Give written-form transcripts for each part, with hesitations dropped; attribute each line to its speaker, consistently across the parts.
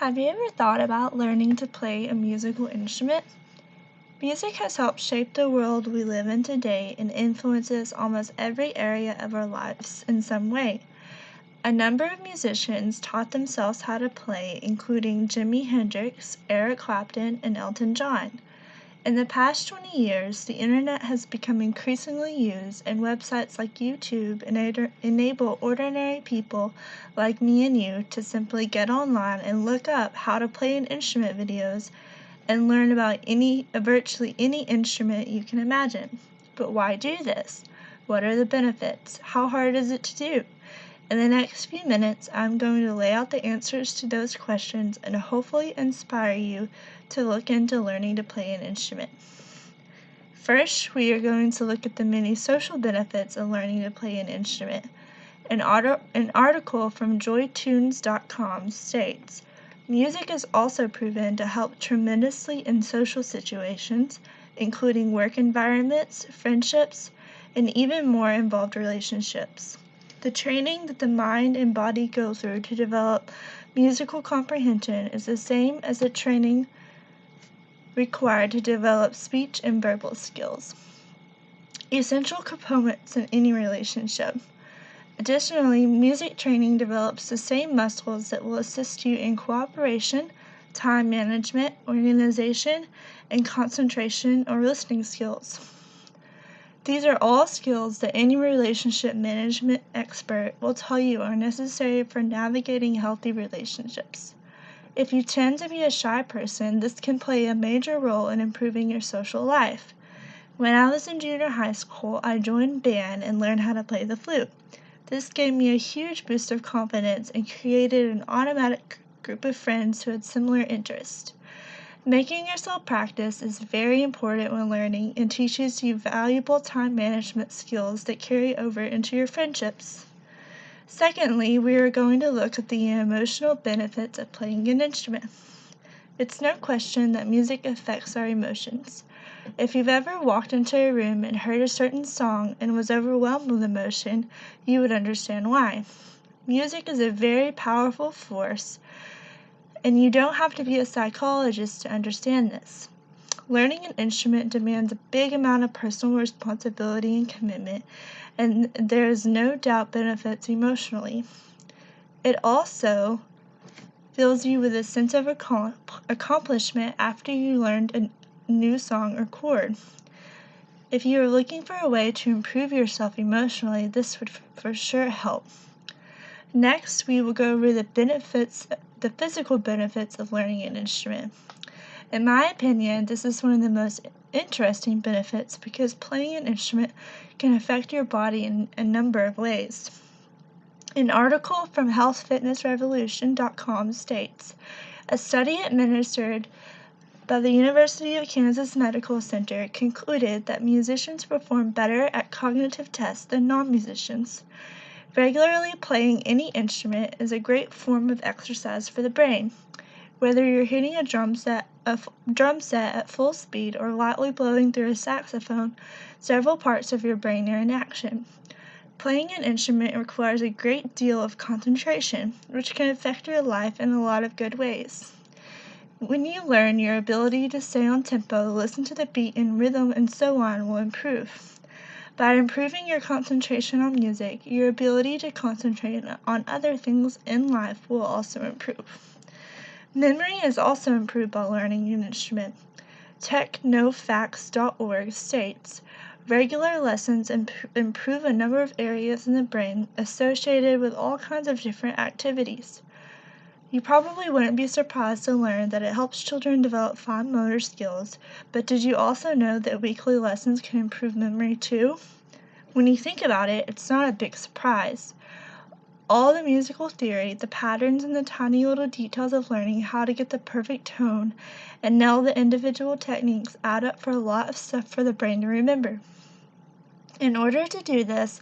Speaker 1: Have you ever thought about learning to play a musical instrument? Music has helped shape the world we live in today and influences almost every area of our lives in some way. A number of musicians taught themselves how to play, including Jimi Hendrix, Eric Clapton, and Elton John. In the past 20 years, the internet has become increasingly used, and websites like YouTube enable ordinary people like me and you to simply get online and look up how to play an instrument videos and learn about virtually any instrument you can imagine. But why do this? What are the benefits? How hard is it to do? In the next few minutes, I'm going to lay out the answers to those questions and hopefully inspire you to look into learning to play an instrument. First, we are going to look at the many social benefits of learning to play an instrument. An article from joytunes.com states, "Music is also proven to help tremendously in social situations, including work environments, friendships, and even more involved relationships. The training that the mind and body go through to develop musical comprehension is the same as the training required to develop speech and verbal skills, essential components in any relationship. Additionally, music training develops the same muscles that will assist you in cooperation, time management, organization, and concentration or listening skills. These are all skills that any relationship management expert will tell you are necessary for navigating healthy relationships. If you tend to be a shy person, this can play a major role in improving your social life. When I was in junior high school, I joined band and learned how to play the flute. This gave me a huge boost of confidence and created an automatic group of friends who had similar interests. Making yourself practice is very important when learning and teaches you valuable time management skills that carry over into your friendships. Secondly, we are going to look at the emotional benefits of playing an instrument. It's no question that music affects our emotions. If you've ever walked into a room and heard a certain song and was overwhelmed with emotion, you would understand why. Music is a very powerful force, and you don't have to be a psychologist to understand this. Learning an instrument demands a big amount of personal responsibility and commitment, and there is no doubt benefits emotionally. It also fills you with a sense of accomplishment after you learned a new song or chord. If you are looking for a way to improve yourself emotionally, this would for sure help. Next, we will go over the physical benefits of learning an instrument. In my opinion, this is one of the most interesting benefits because playing an instrument can affect your body in a number of ways. An article from healthfitnessrevolution.com states, a study administered by the University of Kansas Medical Center concluded that musicians perform better at cognitive tests than non-musicians. Regularly playing any instrument is a great form of exercise for the brain. Whether you're hitting a drum set at full speed or lightly blowing through a saxophone, several parts of your brain are in action. Playing an instrument requires a great deal of concentration, which can affect your life in a lot of good ways. When you learn, your ability to stay on tempo, listen to the beat and rhythm, and so on will improve. By improving your concentration on music, your ability to concentrate on other things in life will also improve. Memory is also improved by learning an instrument. Technofacts.org states, regular lessons improve a number of areas in the brain associated with all kinds of different activities. You probably wouldn't be surprised to learn that it helps children develop fine motor skills, but did you also know that weekly lessons can improve memory too? When you think about it, it's not a big surprise. All the musical theory, the patterns, and the tiny little details of learning how to get the perfect tone and nail the individual techniques add up for a lot of stuff for the brain to remember. In order to do this,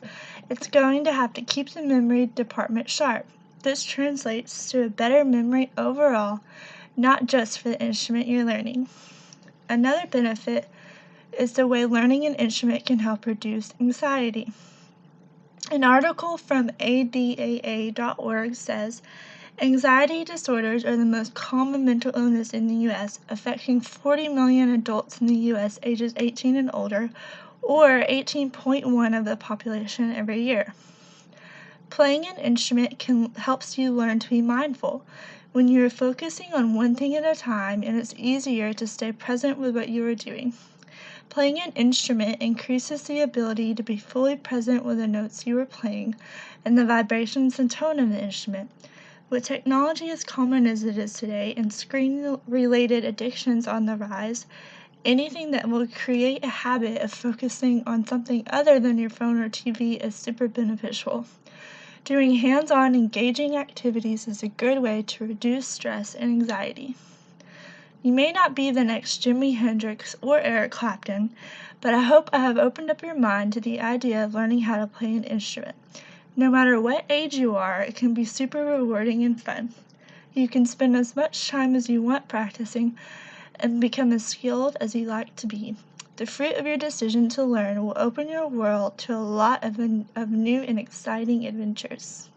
Speaker 1: it's going to have to keep the memory department sharp. This translates to a better memory overall, not just for the instrument you're learning. Another benefit is the way learning an instrument can help reduce anxiety. An article from ADAA.org says, Anxiety disorders are the most common mental illness in the U.S., affecting 40 million adults in the U.S. ages 18 and older, or 18.1% of the population every year. Playing an instrument helps you learn to be mindful. When you're focusing on one thing at a time, and it's easier to stay present with what you are doing. Playing an instrument increases the ability to be fully present with the notes you are playing and the vibrations and tone of the instrument. With technology as common as it is today and screen-related addictions on the rise, anything that will create a habit of focusing on something other than your phone or TV is super beneficial. Doing hands-on, engaging activities is a good way to reduce stress and anxiety. You may not be the next Jimi Hendrix or Eric Clapton, but I hope I have opened up your mind to the idea of learning how to play an instrument. No matter what age you are, it can be super rewarding and fun. You can spend as much time as you want practicing and become as skilled as you like to be. The fruit of your decision to learn will open your world to a lot of new and exciting adventures.